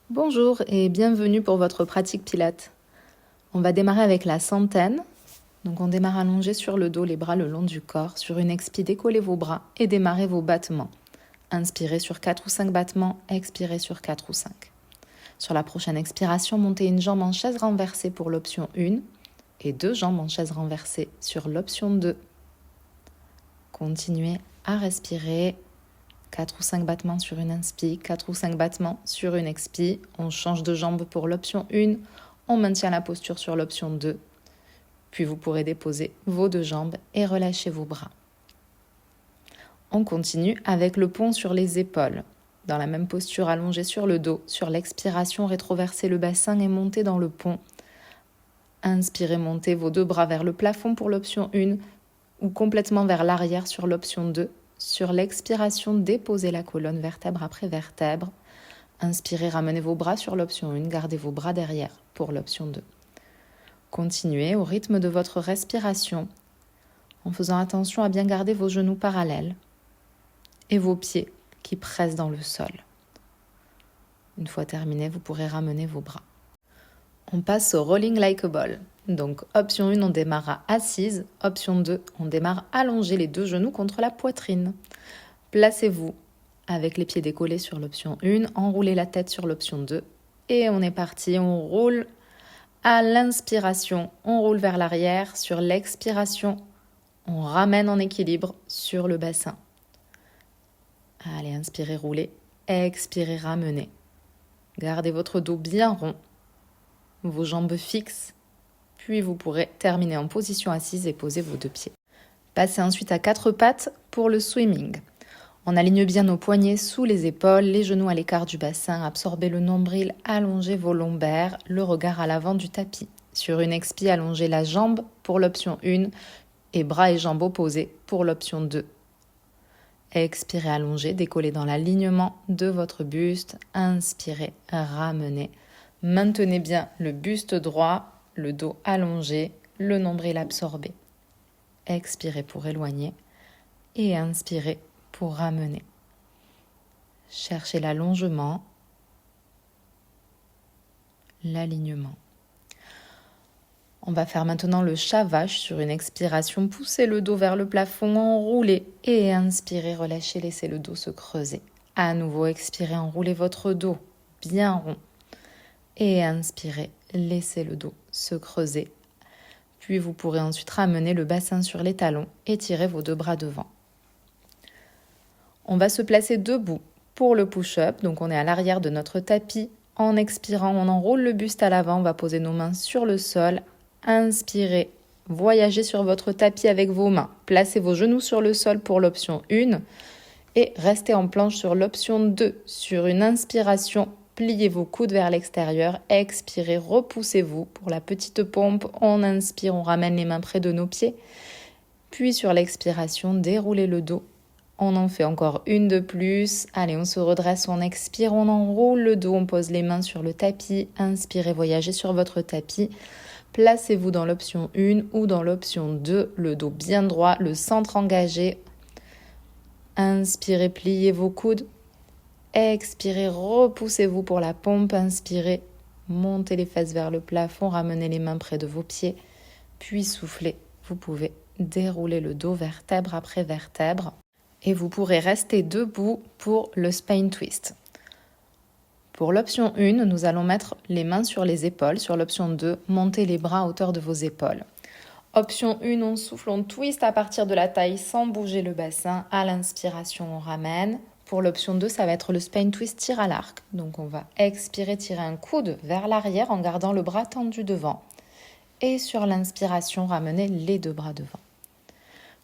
Bonjour et bienvenue pour votre pratique Pilates. On va démarrer avec la centaine. Donc on démarre allongé sur le dos, les bras le long du corps. Sur une expire, décollez vos bras et démarrez vos battements. Inspirez sur 4 ou 5 battements, expirez sur 4 ou 5. Sur la prochaine expiration, montez une jambe en chaise renversée pour l'option 1 et 2 jambes en chaise renversée sur l'option 2. Continuez à respirer. 4 ou 5 battements sur une inspire, 4 ou 5 battements sur une expire. On change de jambe pour l'option 1, on maintient la posture sur l'option 2. Puis vous pourrez déposer vos 2 jambes et relâcher vos bras. On continue avec le pont sur les épaules. Dans la même posture allongée sur le dos, sur l'expiration, rétroversez le bassin et montez dans le pont. Inspirez, montez vos 2 bras vers le plafond pour l'option 1 ou complètement vers l'arrière sur l'option 2. Sur l'expiration, déposez la colonne vertèbre après vertèbre. Inspirez, ramenez vos bras sur l'option 1, gardez vos bras derrière pour l'option 2. Continuez au rythme de votre respiration en faisant attention à bien garder vos genoux parallèles et vos pieds qui pressent dans le sol. Une fois terminé, vous pourrez ramener vos bras. On passe au rolling like a ball. Donc, option 1, on démarre assise. Option 2, on démarre allongé les 2 genoux contre la poitrine. Placez-vous avec les pieds décollés sur l'option 1, enroulez la tête sur l'option 2 et on est parti. On roule à l'inspiration, on roule vers l'arrière. Sur l'expiration, on ramène en équilibre sur le bassin. Allez, inspirez, roulez. Expirez, ramenez. Gardez votre dos bien rond, vos jambes fixes. Puis vous pourrez terminer en position assise et poser vos 2 pieds. Passez ensuite à 4 pattes pour le swimming. On aligne bien nos poignets sous les épaules, les genoux à l'écart du bassin, absorbez le nombril, allongez vos lombaires, le regard à l'avant du tapis. Sur une expire, allongez la jambe pour l'option 1 et bras et jambes opposés pour l'option 2. Expirez, allongez, décollez dans l'alignement de votre buste. Inspirez, ramenez. Maintenez bien le buste droit, le dos allongé, le nombril absorbé. Expirez pour éloigner et inspirez pour ramener. Cherchez l'allongement, l'alignement. On va faire maintenant le chat vache sur une expiration. Poussez le dos vers le plafond, enroulez et inspirez, relâchez, laissez le dos se creuser. À nouveau, expirez, enroulez votre dos bien rond et inspirez, laissez le dos se creuser. Puis vous pourrez ensuite ramener le bassin sur les talons et tirer vos 2 bras devant. On va se placer debout pour le push-up. Donc on est à l'arrière de notre tapis. En expirant, on enroule le buste à l'avant. On va poser nos mains sur le sol. Inspirez, voyagez sur votre tapis avec vos mains. Placez vos genoux sur le sol pour l'option 1 et restez en planche sur l'option 2. Sur une inspiration, pliez vos coudes vers l'extérieur, expirez, repoussez-vous pour la petite pompe. On inspire, on ramène les mains près de nos pieds. Puis sur l'expiration, déroulez le dos. On en fait encore une de plus. Allez, on se redresse, on expire, on enroule le dos, on pose les mains sur le tapis. Inspirez, voyagez sur votre tapis. Placez-vous dans l'option 1 ou dans l'option 2, le dos bien droit, le centre engagé. Inspirez, pliez vos coudes. Expirez, repoussez-vous pour la pompe. Inspirez, montez les fesses vers le plafond, ramenez les mains près de vos pieds. Puis soufflez, vous pouvez dérouler le dos vertèbre après vertèbre. Et vous pourrez rester debout pour le spine twist. Pour l'option 1, nous allons mettre les mains sur les épaules. Sur l'option 2, montez les bras à hauteur de vos épaules. Option 1, on souffle, on twist à partir de la taille sans bouger le bassin. À l'inspiration, on ramène. Pour l'option 2, ça va être le spine twist tir à l'arc. Donc on va expirer, tirer un coude vers l'arrière en gardant le bras tendu devant. Et sur l'inspiration, ramenez les 2 bras devant.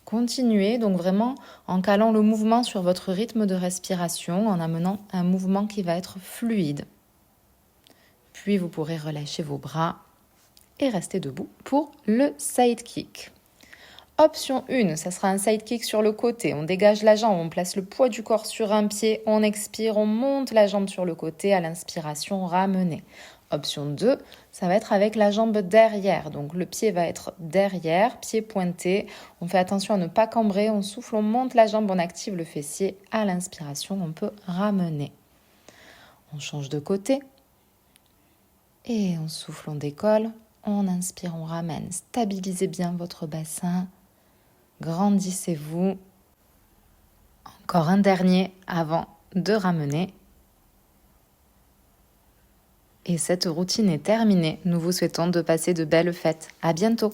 Continuez donc vraiment en calant le mouvement sur votre rythme de respiration, en amenant un mouvement qui va être fluide. Puis vous pourrez relâcher vos bras et rester debout pour le side kick. Option 1, ça sera un side kick sur le côté. On dégage la jambe, on place le poids du corps sur un pied, on expire, on monte la jambe sur le côté. À l'inspiration, ramenez. Option 2, ça va être avec la jambe derrière. Donc le pied va être derrière, pied pointé. On fait attention à ne pas cambrer, on souffle, on monte la jambe, on active le fessier. À l'inspiration, on peut ramener. On change de côté. Et on souffle, on décolle. On inspire, on ramène. Stabilisez bien votre bassin. Grandissez-vous. Encore un dernier avant de ramener. Et cette routine est terminée. Nous vous souhaitons de passer de belles fêtes. À bientôt.